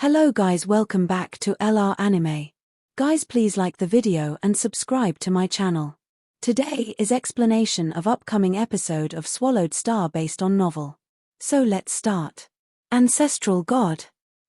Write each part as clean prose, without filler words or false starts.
Hello guys, welcome back to LR Anime. Guys, please like the video and subscribe to my channel. Today is explanation of upcoming episode of Swallowed Star based on novel. So let's start. Ancestral God.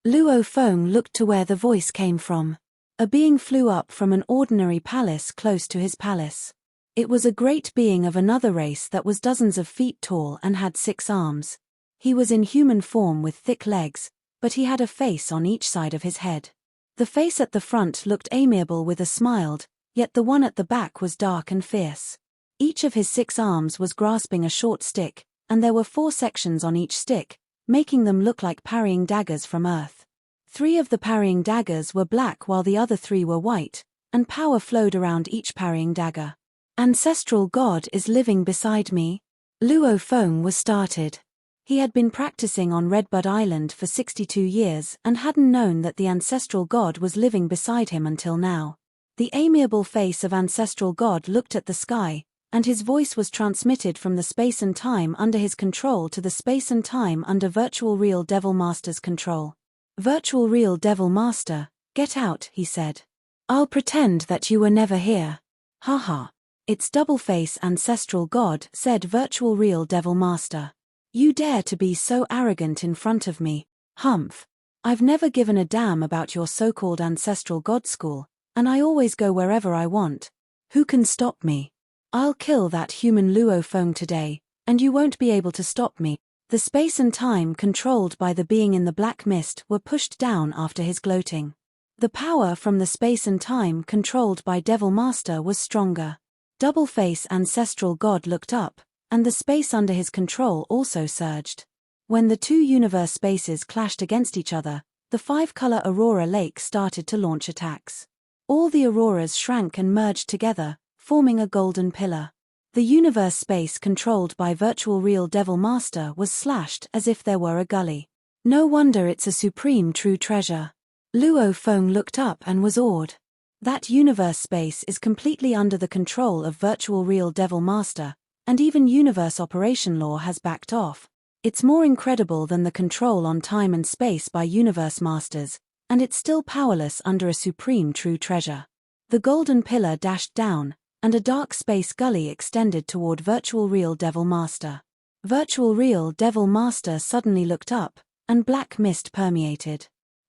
Luo Feng looked to where the voice came from. A being flew up from an ordinary palace close to his palace. It was a great being of another race that was dozens of feet tall and had 6 arms. He was in human form with thick legs, but he had a face on each side of his head. The face at the front looked amiable with a smile, yet the one at the back was dark and fierce. Each of his 6 arms was grasping a short stick, and there were 4 sections on each stick, making them look like parrying daggers from earth. 3 of the parrying daggers were black while the other 3 were white, and power flowed around each parrying dagger. Ancestral God is living beside me. Luo Feng was started. He had been practicing on Redbud Island for 62 years and hadn't known that the ancestral god was living beside him until now. The amiable face of ancestral god looked at the sky, and his voice was transmitted from the space and time under his control to the space and time under Virtual Real Devil Master's control. Virtual Real Devil Master, get out, he said. I'll pretend that you were never here. Haha. It's double-face ancestral god, said Virtual Real Devil Master. You dare to be so arrogant in front of me, humph. I've never given a damn about your so-called ancestral god school, and I always go wherever I want. Who can stop me? I'll kill that human Luo Feng today, and you won't be able to stop me. The space and time controlled by the being in the black mist were pushed down after his gloating. The power from the space and time controlled by Devil Master was stronger. Double-face ancestral god looked up, and the space under his control also surged. When the 2 universe spaces clashed against each other, the 5-color Aurora Lake started to launch attacks. All the auroras shrank and merged together, forming a golden pillar. The universe space controlled by Virtual Real Devil Master was slashed as if there were a gully. No wonder it's a supreme true treasure. Luo Feng looked up and was awed. That universe space is completely under the control of Virtual Real Devil Master, and even universe operation law has backed off. It's more incredible than the control on time and space by universe masters, and it's still powerless under a supreme true treasure. The golden pillar dashed down, and a dark space gully extended toward Virtual Real Devil Master. Virtual Real Devil Master suddenly looked up, and black mist permeated.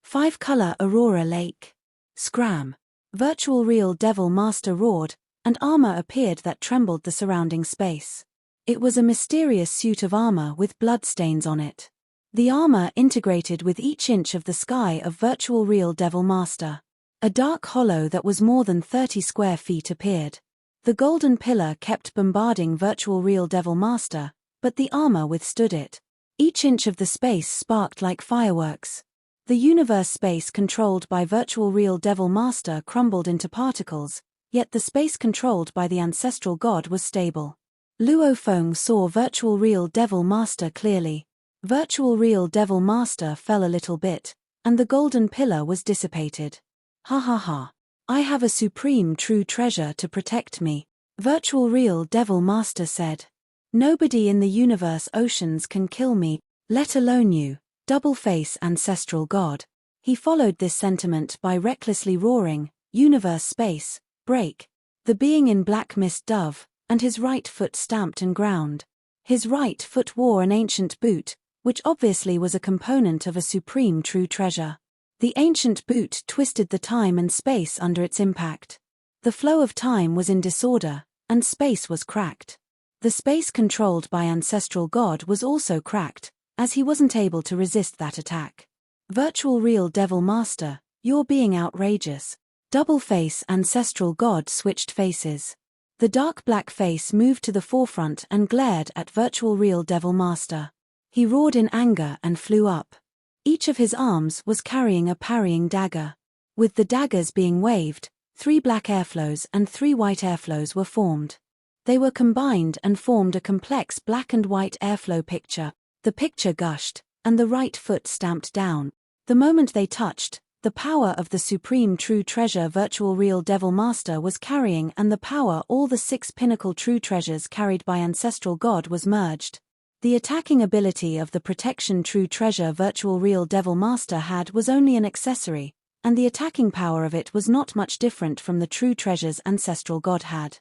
5-color Aurora Lake. Scram! Virtual Real Devil Master roared, and armor appeared that trembled the surrounding space. It was a mysterious suit of armor with bloodstains on it. The armor integrated with each inch of the sky of Virtual Real Devil Master. A dark hollow that was more than 30 square feet appeared. The golden pillar kept bombarding Virtual Real Devil Master, but the armor withstood it. Each inch of the space sparked like fireworks. The universe space controlled by Virtual Real Devil Master crumbled into particles, yet the space controlled by the ancestral god was stable. Luo Feng saw Virtual Real Devil Master clearly. Virtual Real Devil Master fell a little bit, and the golden pillar was dissipated. Ha ha ha. I have a supreme true treasure to protect me, Virtual Real Devil Master said. Nobody in the universe oceans can kill me, let alone you, double-face ancestral god. He followed this sentiment by recklessly roaring, universe space, break. The being in black mist dove, and his right foot stamped and ground. His right foot wore an ancient boot, which obviously was a component of a supreme true treasure. The ancient boot twisted the time and space under its impact. The flow of time was in disorder, and space was cracked. The space controlled by ancestral god was also cracked, as he wasn't able to resist that attack. Virtual Real Devil Master, you're being outrageous. Double-face ancestral god switched faces. The dark black face moved to the forefront and glared at Virtual Real Devil Master. He roared in anger and flew up. Each of his arms was carrying a parrying dagger. With the daggers being waved, 3 black airflows and 3 white airflows were formed. They were combined and formed a complex black and white airflow picture. The picture gushed, and the right foot stamped down. The moment they touched, the power of the supreme true treasure Virtual Real Devil Master was carrying and the power all the 6 pinnacle true treasures carried by ancestral god was merged. The attacking ability of the protection true treasure Virtual Real Devil Master had was only an accessory, and the attacking power of it was not much different from the true treasure's ancestral god had.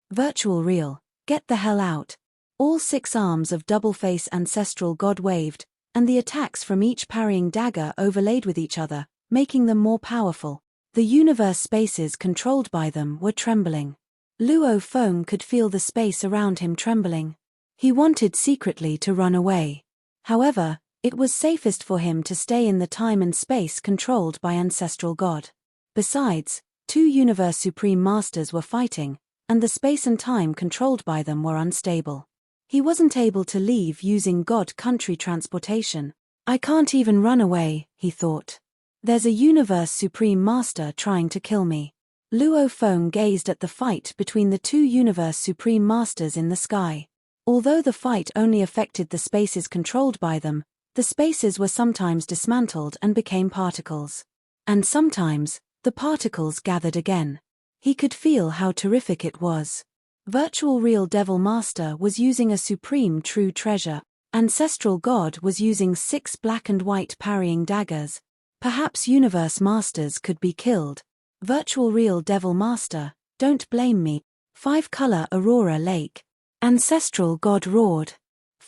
Virtual Real, get the hell out. All 6 arms of Double-Face ancestral god waved, and the attacks from each parrying dagger overlaid with each other, making them more powerful. The universe spaces controlled by them were trembling. Luo Feng could feel the space around him trembling. He wanted secretly to run away. However, it was safest for him to stay in the time and space controlled by ancestral god. Besides, 2 universe supreme masters were fighting, and the space and time controlled by them were unstable. He wasn't able to leave using god country transportation. I can't even run away, he thought. There's a universe supreme master trying to kill me. Luo Feng gazed at the fight between the 2 universe supreme masters in the sky. Although the fight only affected the spaces controlled by them, the spaces were sometimes dismantled and became particles. And sometimes, the particles gathered again. He could feel how terrific it was. Virtual Real Devil Master was using a supreme true treasure. Ancestral God was using 6 black and white parrying daggers. Perhaps universe masters could be killed. Virtual Real Devil Master, don't blame me. 5-color Aurora Lake. Ancestral God roared.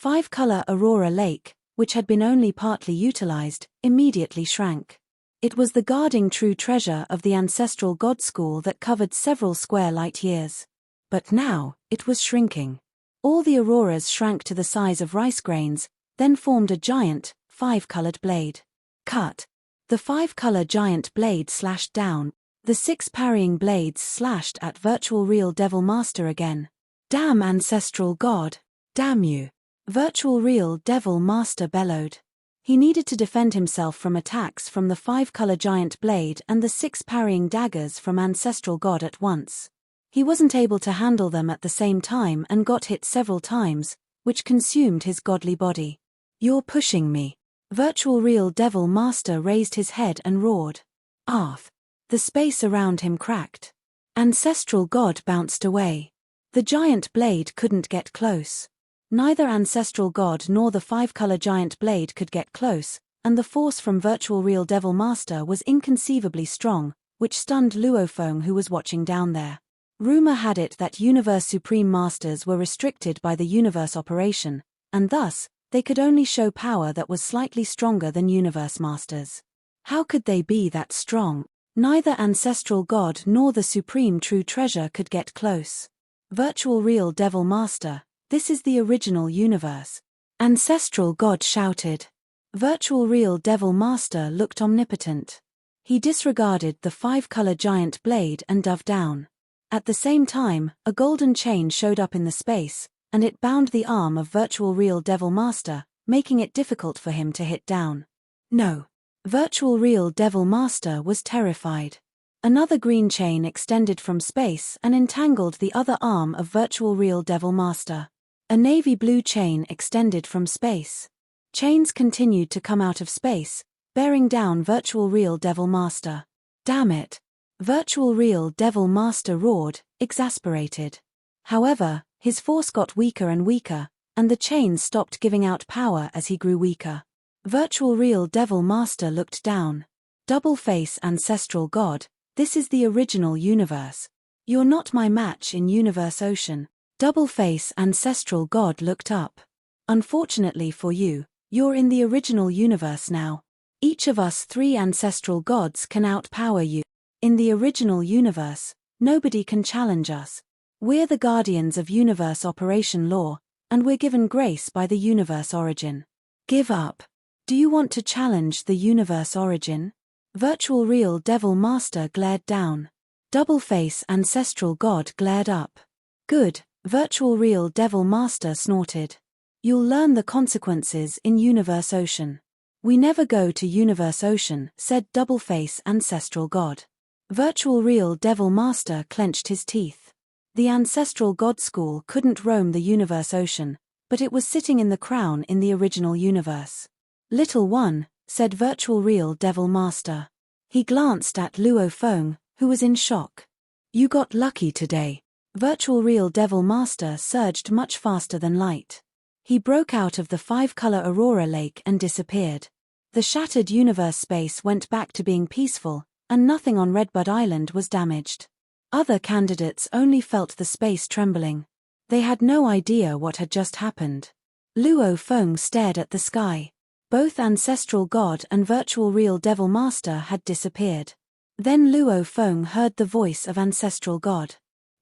5-color Aurora Lake, which had been only partly utilized, immediately shrank. It was the guarding true treasure of the ancestral God school that covered several square light years. But now, it was shrinking. All the auroras shrank to the size of rice grains, then formed a giant, 5-colored blade. Cut. The 5-color giant blade slashed down. The 6 parrying blades slashed at Virtual Real Devil Master again. Damn ancestral god. Damn you. Virtual Real Devil Master bellowed. He needed to defend himself from attacks from the 5-color giant blade and the 6 parrying daggers from ancestral god at once. He wasn't able to handle them at the same time and got hit several times, which consumed his godly body. You're pushing me. Virtual Real Devil Master raised his head and roared. Arth. The space around him cracked. Ancestral God bounced away. The giant blade couldn't get close. Neither Ancestral God nor the 5-color giant blade could get close, and the force from Virtual Real Devil Master was inconceivably strong, which stunned Luo Feng, who was watching down there. Rumor had it that Universe Supreme Masters were restricted by the universe operation, and thus, they could only show power that was slightly stronger than Universe Masters. How could they be that strong? Neither Ancestral God nor the Supreme True Treasure could get close. Virtual Real Devil Master, this is the original universe. Ancestral God shouted. Virtual Real Devil Master looked omnipotent. He disregarded the 5-color giant blade and dove down. At the same time, a golden chain showed up in the space, and it bound the arm of Virtual Real Devil Master, making it difficult for him to hit down. No. Virtual Real Devil Master was terrified. Another green chain extended from space and entangled the other arm of Virtual Real Devil Master. A navy blue chain extended from space. Chains continued to come out of space, bearing down Virtual Real Devil Master. Damn it! Virtual Real Devil Master roared, exasperated. However, his force got weaker and weaker, and the chains stopped giving out power as he grew weaker. Virtual Real Devil Master looked down. Double-Face Ancestral God, this is the original universe. You're not my match in Universe Ocean. Double-Face Ancestral God looked up. Unfortunately for you, you're in the original universe now. Each of us 3 ancestral gods can outpower you. In the original universe, nobody can challenge us. We're the guardians of universe operation law, and we're given grace by the universe origin. Give up. Do you want to challenge the universe origin? Virtual Real Devil Master glared down. Double-Face Ancestral God glared up. Good, Virtual Real Devil Master snorted. You'll learn the consequences in Universe Ocean. We never go to Universe Ocean, said Double-Face Ancestral God. Virtual Real Devil Master clenched his teeth. The Ancestral God School couldn't roam the Universe Ocean, but it was sitting in the crown in the original universe. Little one, said Virtual Real Devil Master. He glanced at Luo Feng, who was in shock. You got lucky today. Virtual Real Devil Master surged much faster than light. He broke out of the five-color aurora lake and disappeared. The shattered universe space went back to being peaceful, and nothing on Redbud Island was damaged. Other candidates only felt the space trembling. They had no idea what had just happened. Luo Feng stared at the sky. Both ancestral god and virtual real devil master had disappeared. Then Luo Feng heard the voice of ancestral god.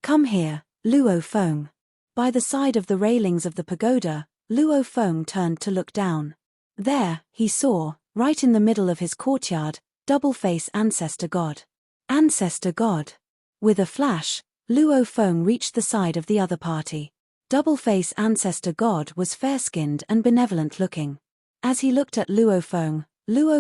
"Come here, Luo Feng." By the side of the railings of the pagoda, Luo Feng turned to look down. There, he saw, right in the middle of his courtyard, double-face ancestor god. Ancestor god. With a flash, Luo Feng reached the side of the other party. Double-face ancestor god was fair-skinned and benevolent-looking. As he looked at Luo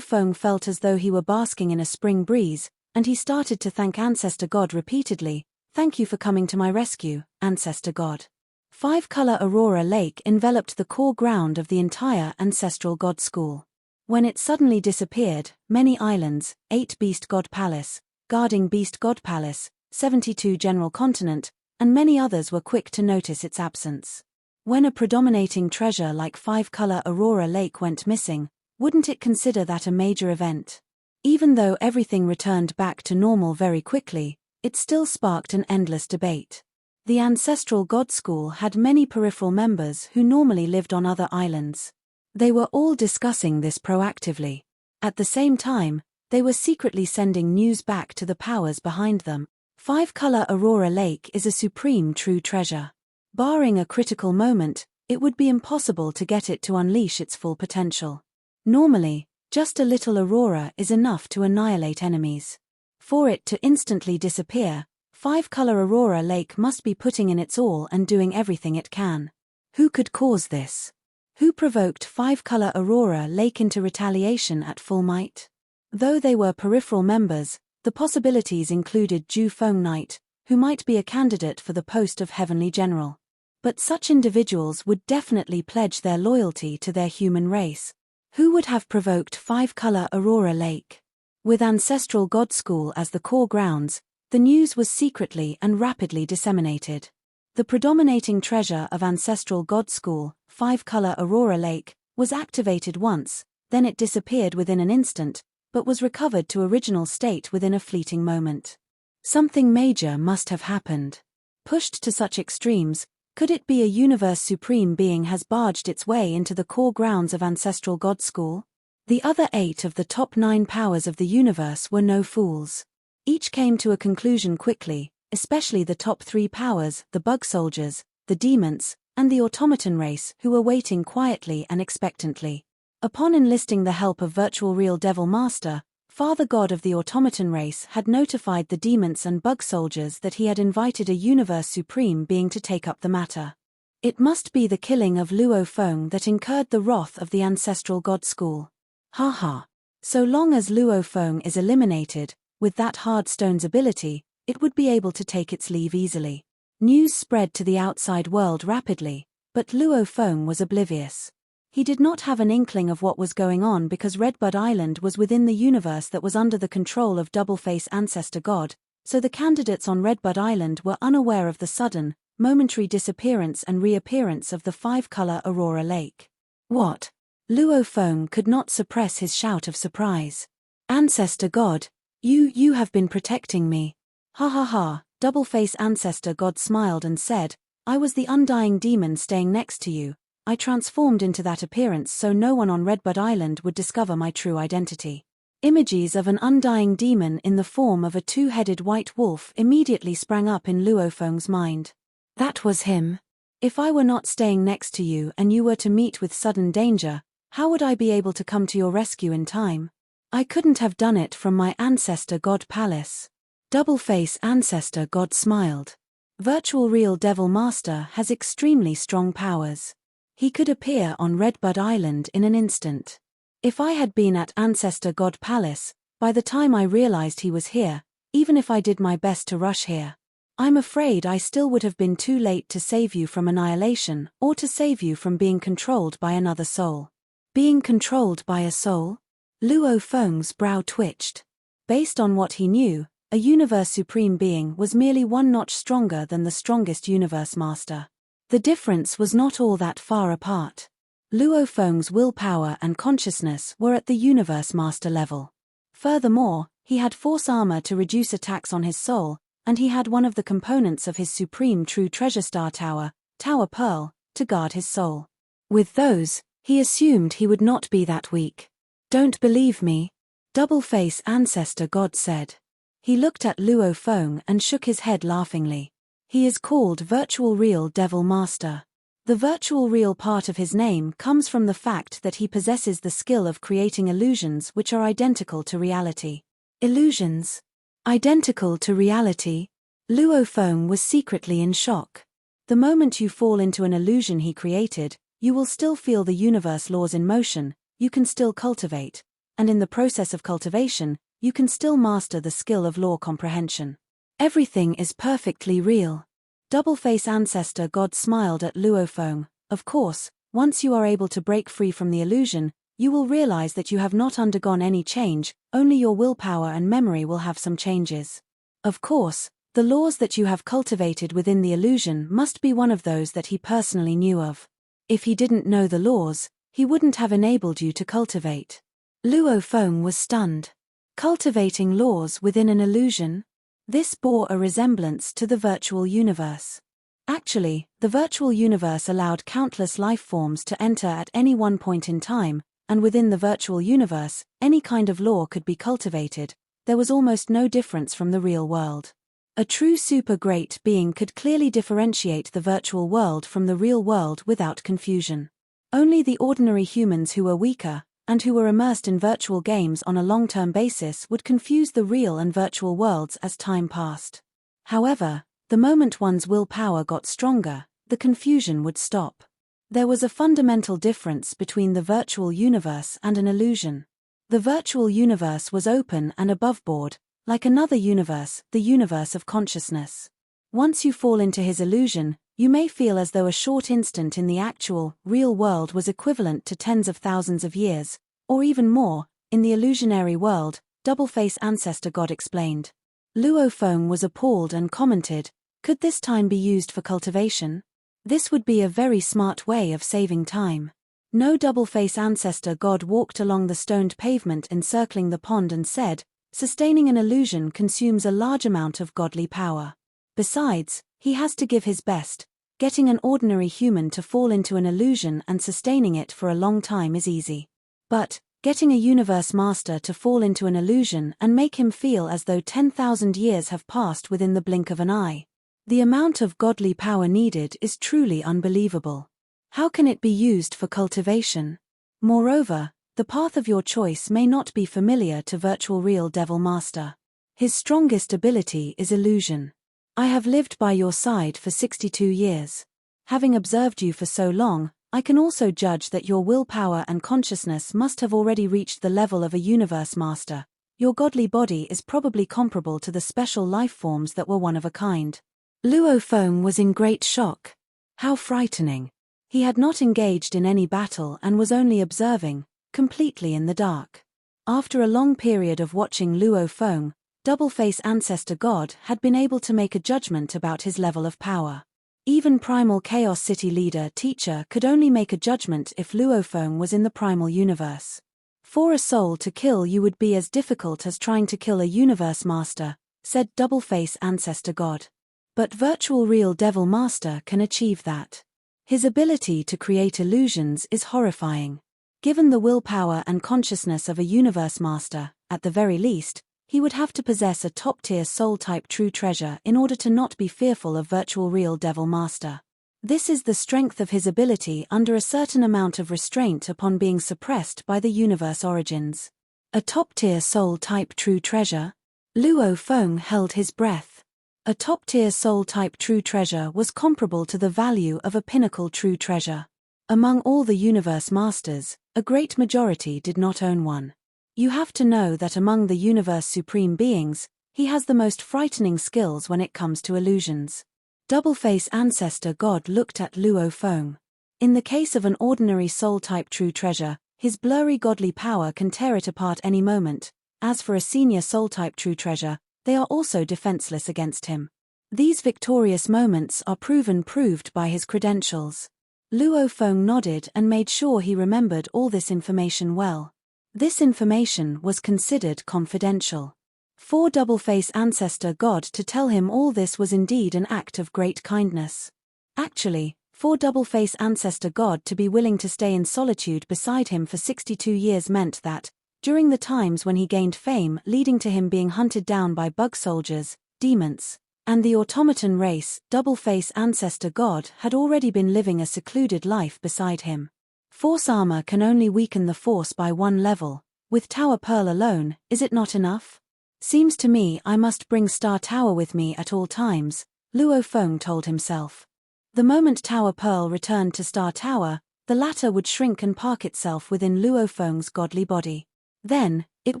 Feng felt as though he were basking in a spring breeze, and he started to thank ancestor god repeatedly. "Thank you for coming to my rescue, ancestor god." Five-color Aurora Lake enveloped the core ground of the entire ancestral god school. When it suddenly disappeared, many islands, 8 Beast God Palace, guarding Beast God Palace, 72 General Continent, and many others were quick to notice its absence. When a predominating treasure like five-color Aurora Lake went missing, wouldn't it consider that a major event? Even though everything returned back to normal very quickly, it still sparked an endless debate. The ancestral god school had many peripheral members who normally lived on other islands. They were all discussing this proactively. At the same time, they were secretly sending news back to the powers behind them. Five-color Aurora Lake is a supreme true treasure. Barring a critical moment, it would be impossible to get it to unleash its full potential. Normally, just a little aurora is enough to annihilate enemies. For it to instantly disappear, five-color Aurora Lake must be putting in its all and doing everything it can. Who could cause this? Who provoked five-color Aurora Lake into retaliation at full might? Though they were peripheral members, the possibilities included Ju Feng Knight, who might be a candidate for the post of Heavenly General. But such individuals would definitely pledge their loyalty to their human race. Who would have provoked five-color Aurora Lake? With ancestral god school as the core grounds, the news was secretly and rapidly disseminated. The predominating treasure of ancestral god school, five-color Aurora Lake, was activated once, then it disappeared within an instant, but was recovered to original state within a fleeting moment. Something major must have happened. Pushed to such extremes, could it be a universe supreme being has barged its way into the core grounds of ancestral god school? The other 8 of the top 9 powers of the universe were no fools. Each came to a conclusion quickly, especially the top 3 powers, the bug soldiers, the demons, and the automaton race, who were waiting quietly and expectantly. Upon enlisting the help of virtual real devil master, Father God of the automaton race had notified the demons and bug soldiers that he had invited a universe supreme being to take up the matter. It must be the killing of Luo Feng that incurred the wrath of the ancestral god school. Haha. So long as Luo Feng is eliminated, with that hard stone's ability, it would be able to take its leave easily. News spread to the outside world rapidly, but Luo Feng was oblivious. He did not have an inkling of what was going on because Redbud Island was within the universe that was under the control of Double-Face Ancestor God, so the candidates on Redbud Island were unaware of the sudden, momentary disappearance and reappearance of the five-color Aurora Lake. What? Luo Feng could not suppress his shout of surprise. Ancestor God, you have been protecting me. Ha ha ha, Double-Face Ancestor God smiled and said, I was the undying demon staying next to you. I transformed into that appearance so no one on Redbud Island would discover my true identity. Images of an undying demon in the form of a two-headed white wolf immediately sprang up in Luo Feng's mind. That was him. If I were not staying next to you and you were to meet with sudden danger, how would I be able to come to your rescue in time? I couldn't have done it from my ancestor god palace. Double-Face Ancestor God smiled. Virtual Real Devil Master has extremely strong powers. He could appear on Redbud Island in an instant. If I had been at Ancestor God Palace, by the time I realized he was here, even if I did my best to rush here, I'm afraid I still would have been too late to save you from annihilation or to save you from being controlled by another soul. Being controlled by a soul? Luo Feng's brow twitched. Based on what he knew, a universe supreme being was merely one notch stronger than the strongest universe master. The difference was not all that far apart. Luo Feng's willpower and consciousness were at the Universe Master level. Furthermore, he had force armor to reduce attacks on his soul, and he had one of the components of his supreme true treasure star tower, Tower Pearl, to guard his soul. With those, he assumed he would not be that weak. "Don't believe me?" Double-face ancestor God said. He looked at Luo Feng and shook his head laughingly. He is called Virtual Real Devil Master. The virtual real part of his name comes from the fact that he possesses the skill of creating illusions which are identical to reality. Illusions? Identical to reality? Luo Feng was secretly in shock. The moment you fall into an illusion he created, you will still feel the universe laws in motion, you can still cultivate, and in the process of cultivation, you can still master the skill of law comprehension. Everything is perfectly real. Double-face ancestor God smiled at Luo Feng. Of course, once you are able to break free from the illusion, you will realize that you have not undergone any change, only your willpower and memory will have some changes. Of course, the laws that you have cultivated within the illusion must be one of those that he personally knew of. If he didn't know the laws, he wouldn't have enabled you to cultivate. Luo Feng was stunned. Cultivating laws within an illusion? This bore a resemblance to the virtual universe. Actually, the virtual universe allowed countless life forms to enter at any one point in time, and within the virtual universe, any kind of law could be cultivated. There was almost no difference from the real world. A true super great being could clearly differentiate the virtual world from the real world without confusion. Only the ordinary humans who were weaker, and who were immersed in virtual games on a long-term basis would confuse the real and virtual worlds as time passed. However, the moment one's willpower got stronger, the confusion would stop. There was a fundamental difference between the virtual universe and an illusion. The virtual universe was open and aboveboard, like another universe, the universe of consciousness. Once you fall into his illusion, you may feel as though a short instant in the actual, real world was equivalent to tens of thousands of years, or even more, in the illusionary world, Double-face ancestor God explained. Luo Feng was appalled and commented, "Could this time be used for cultivation? This would be a very smart way of saving time." No. Double-face ancestor God walked along the stoned pavement encircling the pond and said, "Sustaining an illusion consumes a large amount of godly power. Besides, he has to give his best. Getting an ordinary human to fall into an illusion and sustaining it for a long time is easy. But, getting a universe master to fall into an illusion and make him feel as though 10,000 years have passed within the blink of an eye. The amount of godly power needed is truly unbelievable. How can it be used for cultivation? Moreover, the path of your choice may not be familiar to Virtual Real Devil Master. His strongest ability is illusion. I have lived by your side for 62 years. Having observed you for so long, I can also judge that your willpower and consciousness must have already reached the level of a universe master. Your godly body is probably comparable to the special life forms that were one of a kind. Luo Feng was in great shock. How frightening. He had not engaged in any battle and was only observing, completely in the dark. After a long period of watching Luo Feng, Double-face ancestor God had been able to make a judgment about his level of power. Even Primal Chaos City leader Teacher could only make a judgment if Luo Feng was in the primal universe. For a soul to kill you would be as difficult as trying to kill a universe master, said Double-face ancestor God. But Virtual Real Devil Master can achieve that. His ability to create illusions is horrifying. Given the willpower and consciousness of a universe master, at the very least, he would have to possess a top-tier soul-type true treasure in order to not be fearful of Virtual Real Devil Master. This is the strength of his ability under a certain amount of restraint upon being suppressed by the universe origins. A top-tier soul-type true treasure? Luo Feng held his breath. A top-tier soul-type true treasure was comparable to the value of a pinnacle true treasure. Among all the universe masters, a great majority did not own one. You have to know that among the universe supreme beings, he has the most frightening skills when it comes to illusions. Double-face ancestor God looked at Luo Feng. In the case of an ordinary soul-type true treasure, his blurry godly power can tear it apart any moment. As for a senior soul-type true treasure, they are also defenseless against him. These victorious moments are proved by his credentials. Luo Feng nodded and made sure he remembered all this information well. This information was considered confidential. For Double-Face Ancestor God to tell him all this was indeed an act of great kindness. Actually, for Double-Face Ancestor God to be willing to stay in solitude beside him for 62 years meant that, during the times when he gained fame leading to him being hunted down by bug soldiers, demons, and the automaton race, Double-Face Ancestor God had already been living a secluded life beside him. Force armor can only weaken the force by one level. With Tower Pearl alone, is it not enough? Seems to me I must bring Star Tower with me at all times, Luo Feng told himself. The moment Tower Pearl returned to Star Tower, the latter would shrink and park itself within Luo Feng's godly body. Then, it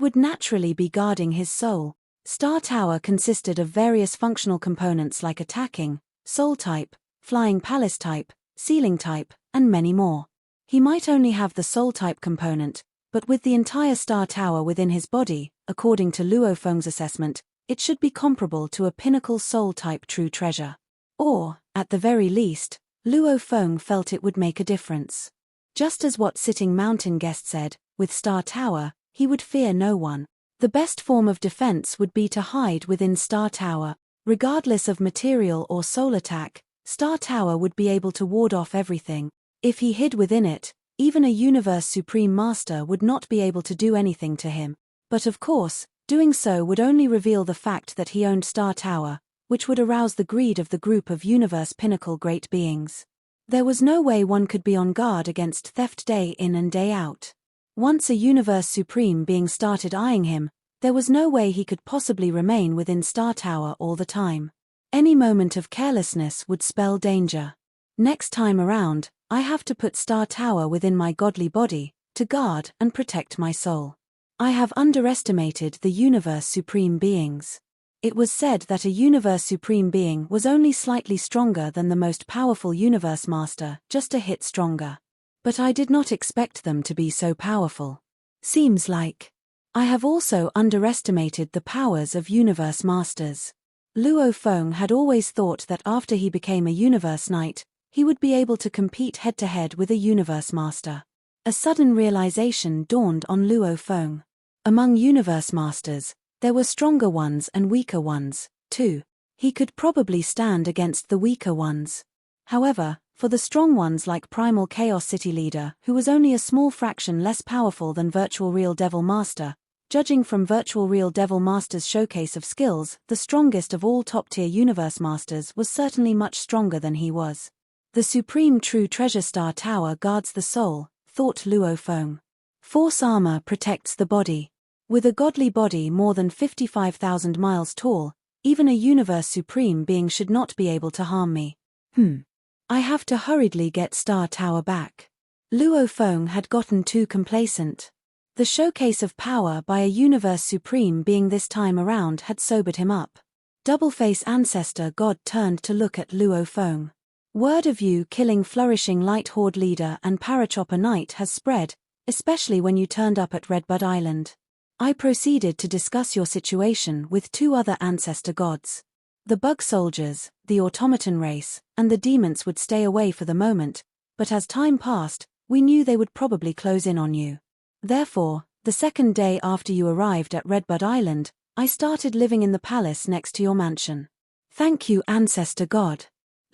would naturally be guarding his soul. Star Tower consisted of various functional components like attacking, soul type, flying palace type, sealing type, and many more. He might only have the soul type component, but with the entire Star Tower within his body, according to Luo Feng's assessment, it should be comparable to a pinnacle soul type true treasure. Or, at the very least, Luo Feng felt it would make a difference. Just as what Sitting Mountain Guest said, with Star Tower, he would fear no one. The best form of defense would be to hide within Star Tower. Regardless of material or soul attack, Star Tower would be able to ward off everything. If he hid within it, even a Universe Supreme Master would not be able to do anything to him. But of course, doing so would only reveal the fact that he owned Star Tower, which would arouse the greed of the group of Universe Pinnacle great beings. There was no way one could be on guard against theft day in and day out. Once a Universe Supreme being started eyeing him, there was no way he could possibly remain within Star Tower all the time. Any moment of carelessness would spell danger. Next time around, I have to put Star Tower within my godly body, to guard and protect my soul. I have underestimated the Universe Supreme beings. It was said that a Universe Supreme being was only slightly stronger than the most powerful Universe Master, just a hit stronger. But I did not expect them to be so powerful. Seems like I have also underestimated the powers of Universe Masters. Luo Feng had always thought that after he became a Universe Knight, he would be able to compete head-to-head with a Universe Master. A sudden realization dawned on Luo Feng. Among Universe Masters, there were stronger ones and weaker ones, too. He could probably stand against the weaker ones. However, for the strong ones like Primal Chaos City Leader, who was only a small fraction less powerful than Virtual Real Devil Master, judging from Virtual Real Devil Master's showcase of skills, the strongest of all top-tier Universe Masters was certainly much stronger than he was. The Supreme True Treasure Star Tower guards the soul, thought Luo Feng. Force armor protects the body. With a godly body more than 55,000 miles tall, even a Universe Supreme being should not be able to harm me. I have to hurriedly get Star Tower back. Luo Feng had gotten too complacent. The showcase of power by a Universe Supreme being this time around had sobered him up. Double-Face Ancestor God turned to look at Luo Feng. Word of you killing flourishing Light Horde leader and Parachopper Knight has spread, especially when you turned up at Redbud Island. I proceeded to discuss your situation with two other ancestor gods. The bug soldiers, the automaton race, and the demons would stay away for the moment, but as time passed, we knew they would probably close in on you. Therefore, the second day after you arrived at Redbud Island, I started living in the palace next to your mansion. Thank you, Ancestor God.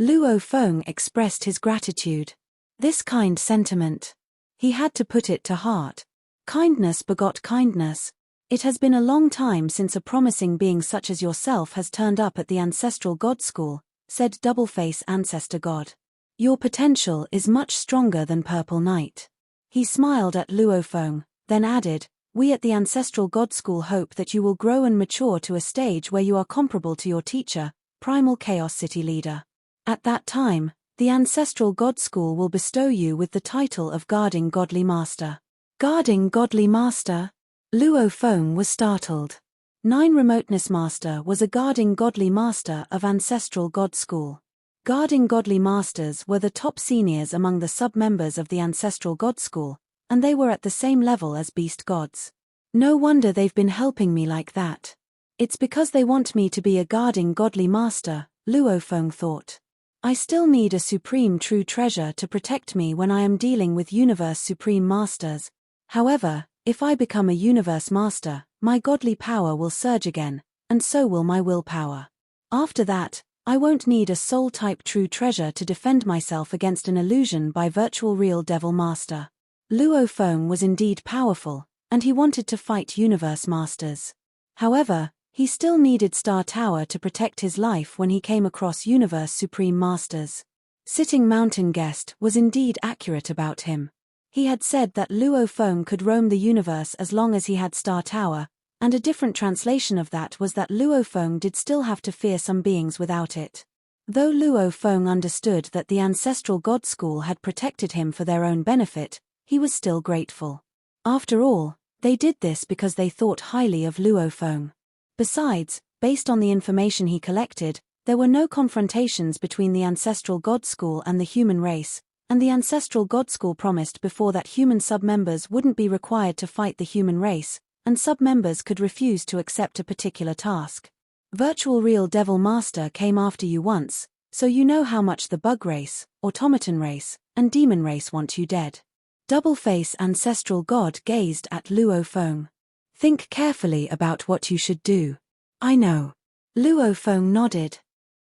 Luo Feng expressed his gratitude. This kind sentiment. He had to put it to heart. Kindness begot kindness. It has been a long time since a promising being such as yourself has turned up at the Ancestral God School, said Double-Face Ancestor God. Your potential is much stronger than Purple Knight. He smiled at Luo Feng, then added, we at the Ancestral God School hope that you will grow and mature to a stage where you are comparable to your teacher, Primal Chaos City Leader. At that time, the Ancestral God School will bestow you with the title of Guarding Godly Master. Guarding Godly Master? Luo Feng was startled. 9 Remoteness Master was a Guarding Godly Master of Ancestral God School. Guarding Godly Masters were the top seniors among the sub-members of the Ancestral God School, and they were at the same level as Beast Gods. No wonder they've been helping me like that. It's because they want me to be a Guarding Godly Master, Luo Feng thought. I still need a supreme true treasure to protect me when I am dealing with universe supreme masters. However, if I become a universe master, my godly power will surge again, and so will my willpower. After that, I won't need a soul-type true treasure to defend myself against an illusion by virtual real devil master. Luo Feng was indeed powerful, and he wanted to fight universe masters. However, he still needed Star Tower to protect his life when he came across universe supreme masters. Sitting Mountain Guest was indeed accurate about him. He had said that Luo Feng could roam the universe as long as he had Star Tower, and a different translation of that was that Luo Feng did still have to fear some beings without it. Though Luo Feng understood that the ancestral god school had protected him for their own benefit, he was still grateful. After all, they did this because they thought highly of Luo Feng. Besides, based on the information he collected, there were no confrontations between the ancestral god school and the human race, and the ancestral god school promised before that human sub-members wouldn't be required to fight the human race, and sub-members could refuse to accept a particular task. Virtual Real Devil Master came after you once, so you know how much the bug race, automaton race, and demon race want you dead. Double-face ancestral god gazed at Luo Feng. Think carefully about what you should do. I know. Luo Feng nodded.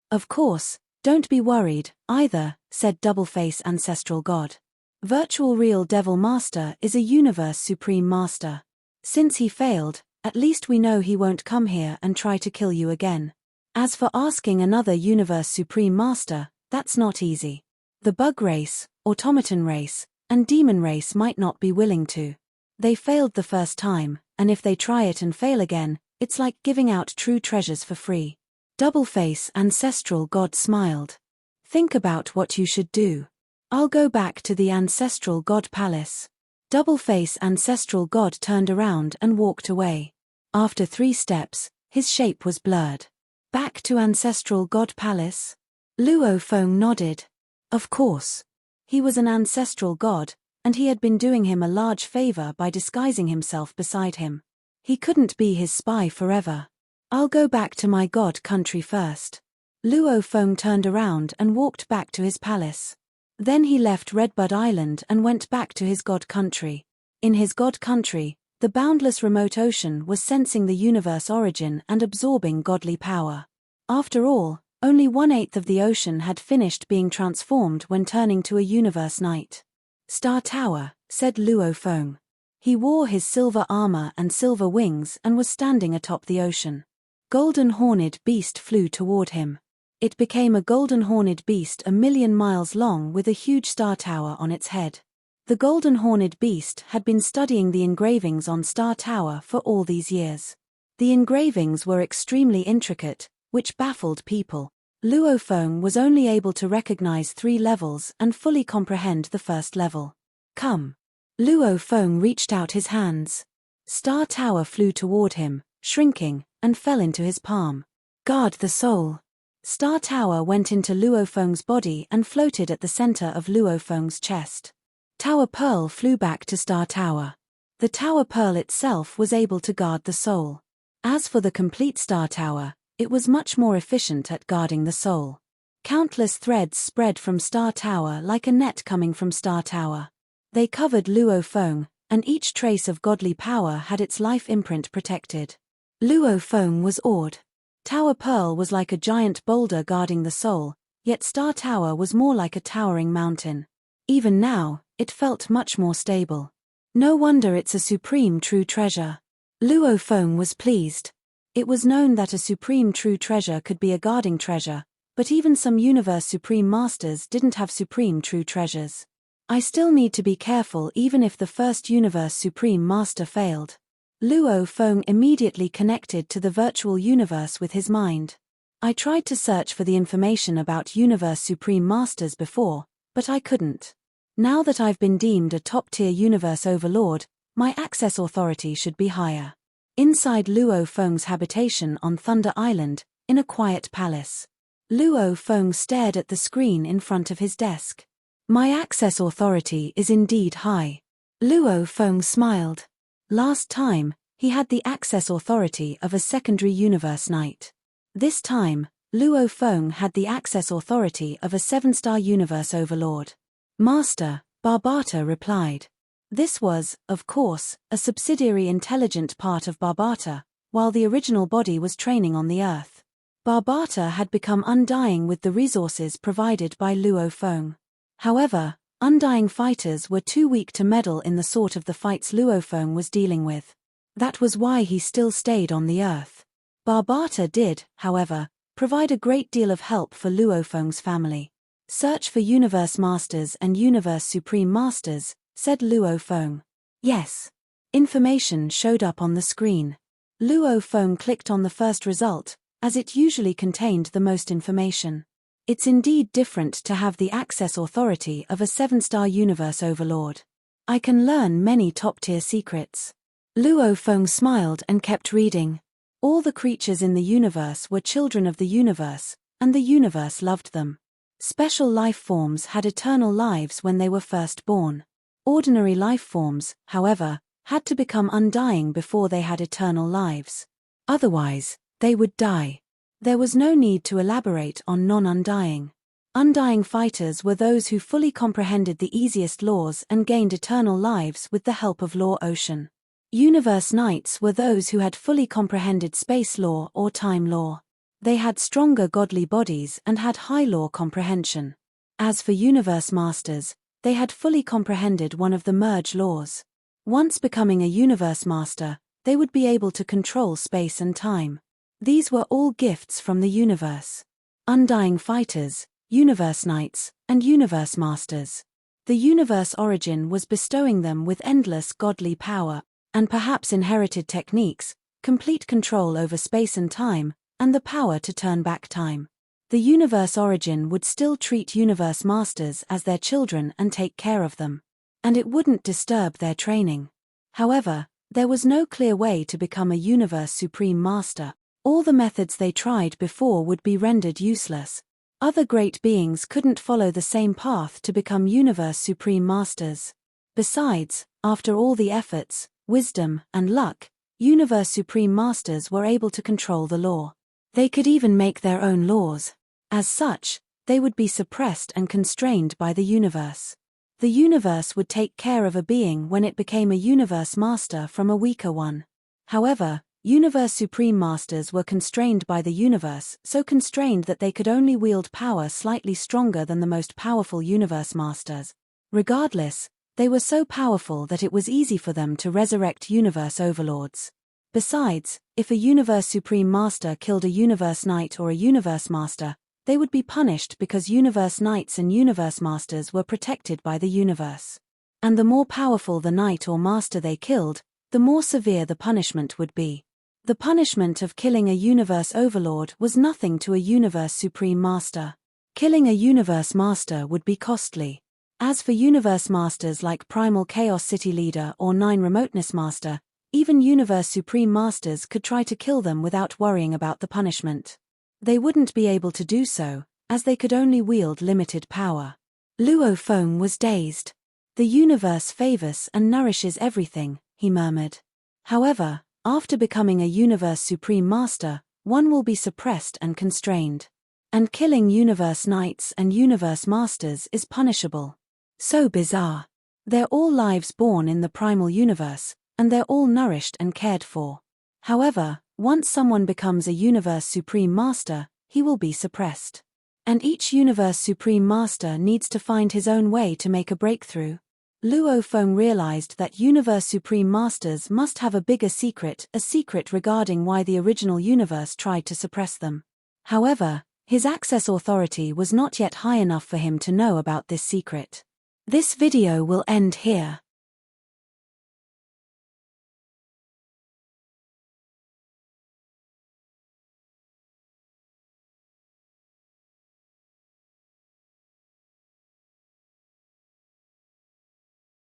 Of course, don't be worried, either, said Double-face ancestral god. Virtual Real Devil Master is a universe supreme master. Since he failed, at least we know he won't come here and try to kill you again. As for asking another universe supreme master, that's not easy. The bug race, automaton race, and demon race might not be willing to. They failed the first time, and if they try it and fail again, it's like giving out true treasures for free. Double-face ancestral god smiled. Think about what you should do. I'll go back to the ancestral god palace. Double-face ancestral god turned around and walked away. After 3 steps, his shape was blurred. Back to ancestral god palace? Luo Feng nodded. Of course. He was an ancestral god, and he had been doing him a large favor by disguising himself beside him. He couldn't be his spy forever. I'll go back to my god country first. Luo Feng turned around and walked back to his palace. Then he left Redbud Island and went back to his god country. In his god country, the boundless remote ocean was sensing the universe origin and absorbing godly power. After all, only 1/8 of the ocean had finished being transformed when turning to a universe knight. Star Tower, said Luo Feng. He wore his silver armor and silver wings and was standing atop the ocean. Golden Horned Beast flew toward him. It became a golden horned beast 1,000,000 miles long with a huge star tower on its head. The golden horned beast had been studying the engravings on Star Tower for all these years. The engravings were extremely intricate, which baffled people. Luo Feng was only able to recognize 3 levels and fully comprehend the first level. Come. Luo Feng reached out his hands. Star Tower flew toward him, shrinking, and fell into his palm. Guard the soul. Star Tower went into Luo Feng's body and floated at the center of Luo Feng's chest. Tower Pearl flew back to Star Tower. The Tower Pearl itself was able to guard the soul. As for the complete Star Tower, it was much more efficient at guarding the soul. Countless threads spread from Star Tower like a net coming from Star Tower. They covered Luo Feng, and each trace of godly power had its life imprint protected. Luo Feng was awed. Tower Pearl was like a giant boulder guarding the soul, yet Star Tower was more like a towering mountain. Even now, it felt much more stable. No wonder it's a supreme true treasure. Luo Feng was pleased. It was known that a supreme true treasure could be a guarding treasure, but even some universe supreme masters didn't have supreme true treasures. I still need to be careful even if the first universe supreme master failed. Luo Feng immediately connected to the virtual universe with his mind. I tried to search for the information about universe supreme masters before, but I couldn't. Now that I've been deemed a top-tier universe overlord, my access authority should be higher. Inside Luo Feng's habitation on Thunder Island, in a quiet palace. Luo Feng stared at the screen in front of his desk. My access authority is indeed high. Luo Feng smiled. Last time, he had the access authority of a secondary universe knight. This time, Luo Feng had the access authority of a 7-star universe overlord. Master, Barbata replied. This was, of course, a subsidiary intelligent part of Barbata, while the original body was training on the Earth. Barbata had become undying with the resources provided by Luo Feng. However, undying fighters were too weak to meddle in the sort of the fights Luo Feng was dealing with. That was why he still stayed on the Earth. Barbata did, however, provide a great deal of help for Luo Feng's family. Search for Universe Masters and Universe Supreme Masters, said Luo Feng. Yes. Information showed up on the screen. Luo Feng clicked on the first result, as it usually contained the most information. It's indeed different to have the access authority of a 7-star universe overlord. I can learn many top-tier secrets. Luo Feng smiled and kept reading. All the creatures in the universe were children of the universe, and the universe loved them. Special life forms had eternal lives when they were first born. Ordinary life forms, however, had to become undying before they had eternal lives. Otherwise, they would die. There was no need to elaborate on non-undying. Undying fighters were those who fully comprehended the easiest laws and gained eternal lives with the help of Law Ocean. Universe Knights were those who had fully comprehended space law or time law. They had stronger godly bodies and had high law comprehension. As for Universe Masters, they had fully comprehended one of the merge laws. Once becoming a Universe Master, they would be able to control space and time. These were all gifts from the universe. Undying Fighters, Universe Knights, and Universe Masters. The universe origin was bestowing them with endless godly power, and perhaps inherited techniques, complete control over space and time, and the power to turn back time. The universe origin would still treat Universe Masters as their children and take care of them. And it wouldn't disturb their training. However, there was no clear way to become a Universe Supreme Master. All the methods they tried before would be rendered useless. Other great beings couldn't follow the same path to become Universe Supreme Masters. Besides, after all the efforts, wisdom, and luck, Universe Supreme Masters were able to control the law. They could even make their own laws. As such, they would be suppressed and constrained by the universe. The universe would take care of a being when it became a Universe Master from a weaker one. However, Universe Supreme Masters were constrained by the universe, so constrained that they could only wield power slightly stronger than the most powerful Universe Masters. Regardless, they were so powerful that it was easy for them to resurrect universe overlords. Besides, if a Universe Supreme Master killed a Universe Knight or a Universe Master, they would be punished because Universe Knights and Universe Masters were protected by the universe. And the more powerful the Knight or Master they killed, the more severe the punishment would be. The punishment of killing a Universe Overlord was nothing to a Universe Supreme Master. Killing a Universe Master would be costly. As for Universe Masters like Primal Chaos City Leader or 9 Remoteness Master, even Universe Supreme Masters could try to kill them without worrying about the punishment. They wouldn't be able to do so, as they could only wield limited power. Luo Feng was dazed. The universe favors and nourishes everything, he murmured. However, after becoming a Universe Supreme Master, one will be suppressed and constrained. And killing Universe Knights and Universe Masters is punishable. So bizarre. They're all lives born in the primal universe, and they're all nourished and cared for. However, once someone becomes a Universe Supreme Master, he will be suppressed. And each Universe Supreme Master needs to find his own way to make a breakthrough. Luo Feng realized that Universe Supreme Masters must have a bigger secret, a secret regarding why the original universe tried to suppress them. However, his access authority was not yet high enough for him to know about this secret. This video will end here.